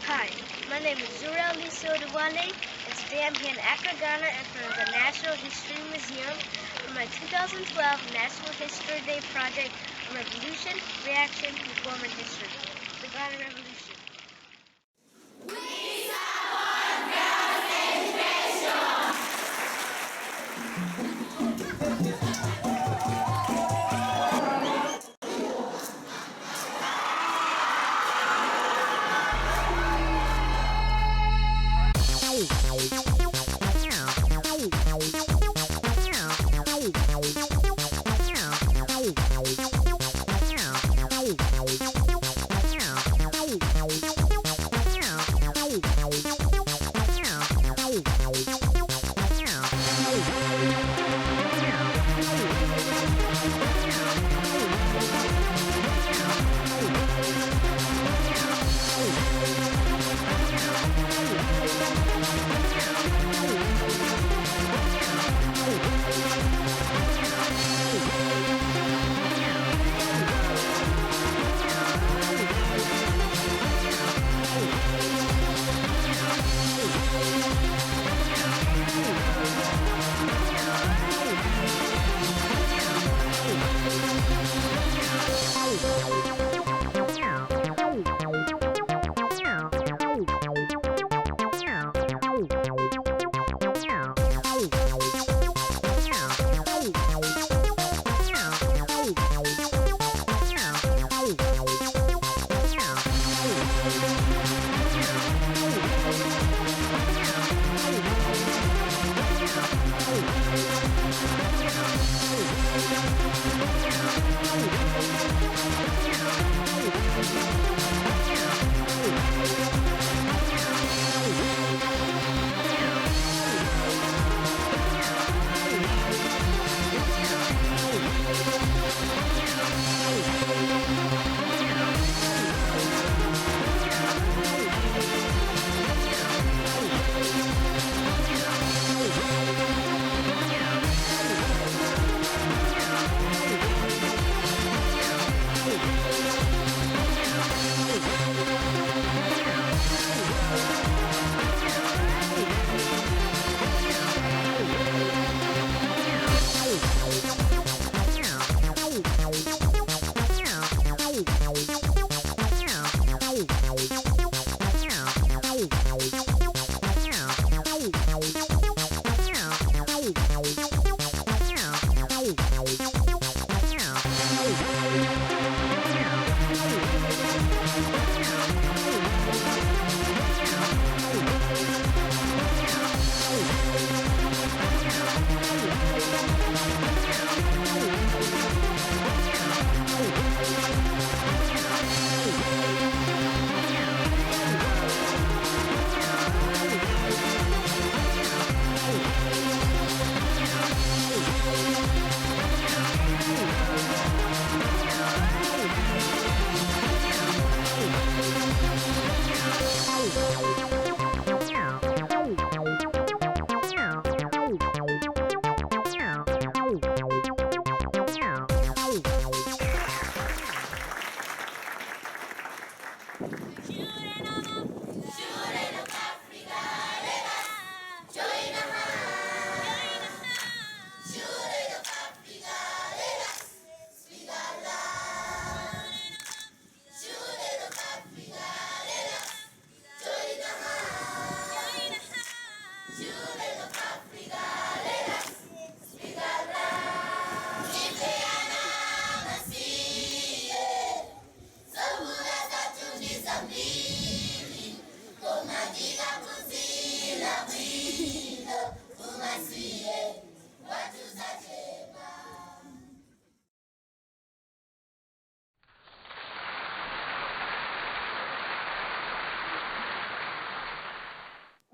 Hi, my name is Zuriel Oduwole, and today I'm here in Accra, Ghana, in front of the Natural History Museum for my 2012 National History Day project on Revolution, Reaction, Reform, and History, the Ghana Revolution.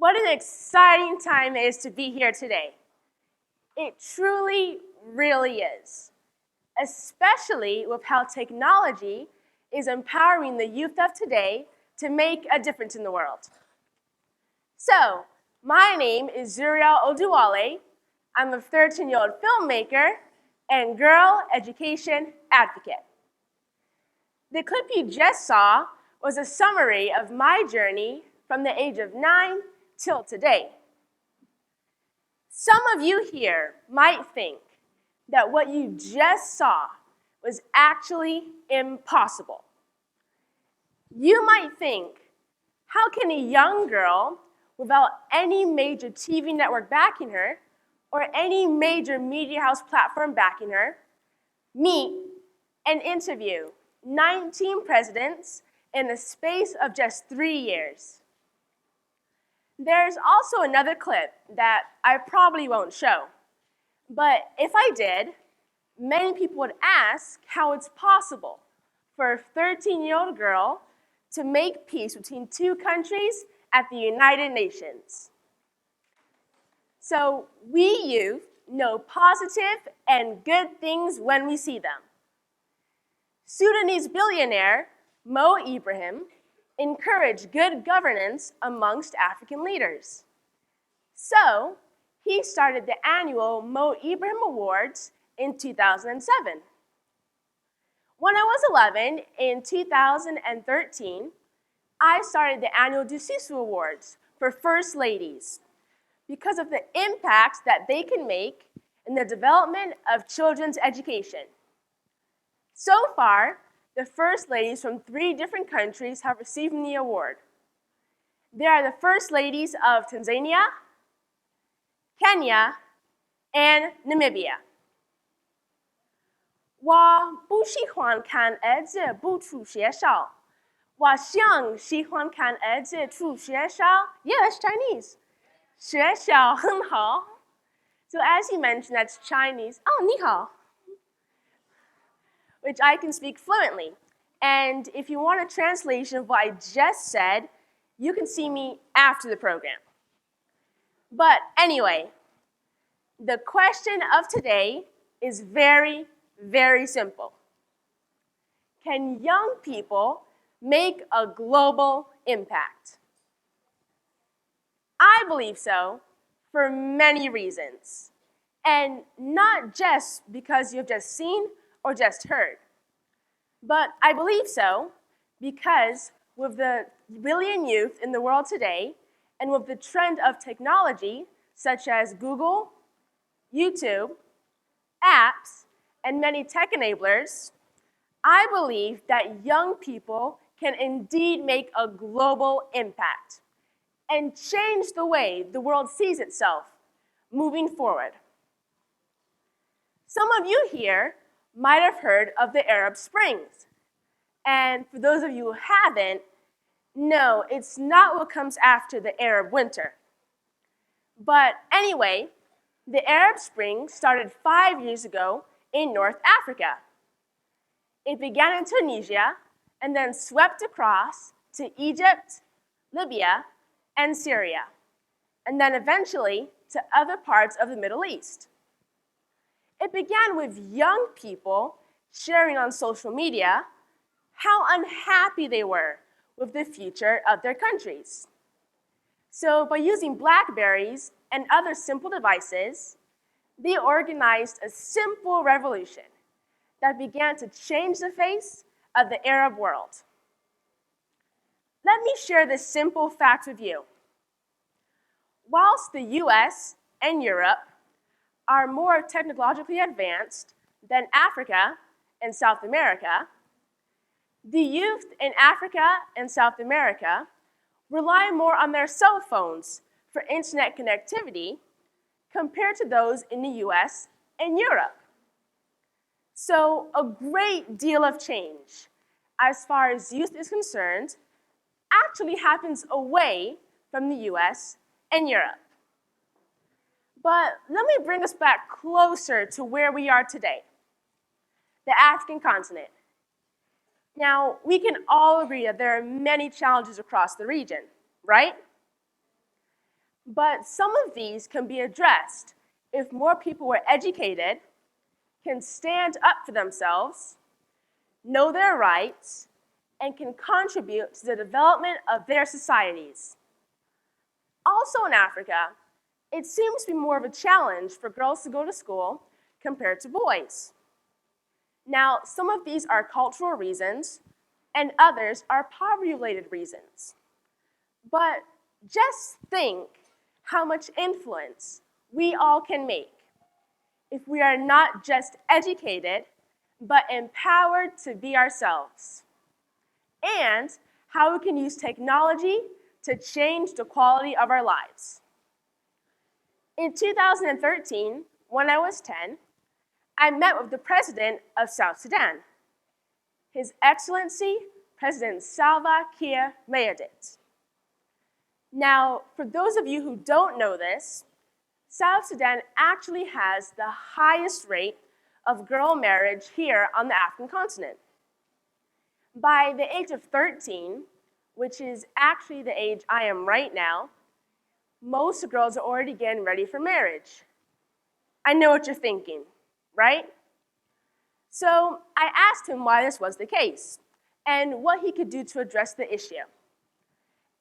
What an exciting time it is to be here today. It truly, really is, especially with how technology is empowering the youth of today to make a difference in the world. So, my name is Zuriel Oduwole. I'm a 13-year-old filmmaker and girl education advocate. The clip you just saw was a summary of my journey from the age of 9 till today. Some of you here might think that what you just saw was actually impossible. You might think, how can a young girl without any major TV network backing her or any major media house platform backing her meet and interview 19 presidents in the space of just 3 years? There's also another clip that I probably won't show, but if I did, many people would ask how it's possible for a 13-year-old girl to make peace between two countries at the United Nations. So we youth know positive and good things when we see them. Sudanese billionaire Mo Ibrahim encouraged good governance amongst African leaders. So he started the annual Mo Ibrahim Awards in 2007. When I was 11, in 2013, I started the annual Dusisu Awards for First Ladies because of the impact that they can make in the development of children's education. So far, the First Ladies from 3 different countries have received the award. They are the First Ladies of Tanzania, Kenya, and Namibia. 我不喜欢看儿子不去学校。我想喜欢看儿子去学校。Yes, Chinese. 学校很好. So as you mentioned, that's Chinese. Oh, 你好. Which I can speak fluently. And if you want a translation of what I just said, you can see me after the program. But anyway, the question of today is very, very simple. Can young people make a global impact? I believe so for many reasons, and not just because you've just seen or just heard. But I believe so because with the billion youth in the world today, and with the trend of technology such as Google, YouTube, apps, and many tech enablers, I believe that young people can indeed make a global impact and change the way the world sees itself moving forward. Some of you here might have heard of the Arab Springs. And for those of you who haven't, no, it's not what comes after the Arab winter. But anyway, the Arab Spring started 5 years ago in North Africa. It began in Tunisia and then swept across to Egypt, Libya, and Syria, and then eventually to other parts of the Middle East. It began with young people sharing on social media how unhappy they were with the future of their countries. So by using BlackBerries and other simple devices, they organized a simple revolution that began to change the face of the Arab world. Let me share this simple fact with you. Whilst the US and Europe are more technologically advanced than Africa and South America, the youth in Africa and South America rely more on their cell phones for internet connectivity compared to those in the US and Europe. So a great deal of change as far as youth is concerned actually happens away from the US and Europe. But let me bring us back closer to where we are today, the African continent. Now, we can all agree that there are many challenges across the region, right? But some of these can be addressed if more people were educated, can stand up for themselves, know their rights, and can contribute to the development of their societies. Also in Africa, it seems to be more of a challenge for girls to go to school compared to boys. Now, some of these are cultural reasons, and others are poverty-related reasons. But just think how much influence we all can make if we are not just educated, but empowered to be ourselves, and how we can use technology to change the quality of our lives. In 2013, when I was 10, I met with the President of South Sudan, His Excellency President Salva Kiir Mayardit. Now, for those of you who don't know this, South Sudan actually has the highest rate of girl marriage here on the African continent. By the age of 13, which is actually the age I am right now, most girls are already getting ready for marriage. I know what you're thinking, right? So I asked him why this was the case and what he could do to address the issue.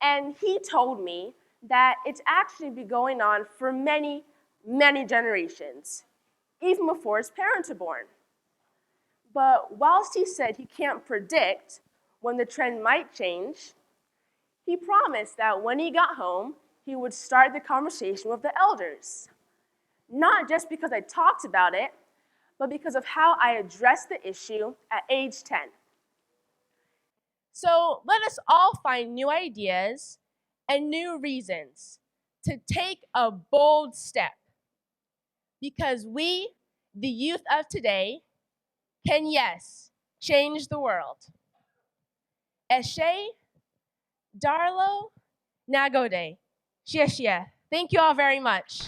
And he told me that it's actually been going on for many, many generations, even before his parents were born. But whilst he said he can't predict when the trend might change, he promised that when he got home, he would start the conversation with the elders. Not just because I talked about it, but because of how I addressed the issue at age 10. So let us all find new ideas and new reasons to take a bold step, because we, the youth of today, can, yes, change the world. Eshe, Darlo, Nagode, Shia. Thank you all very much.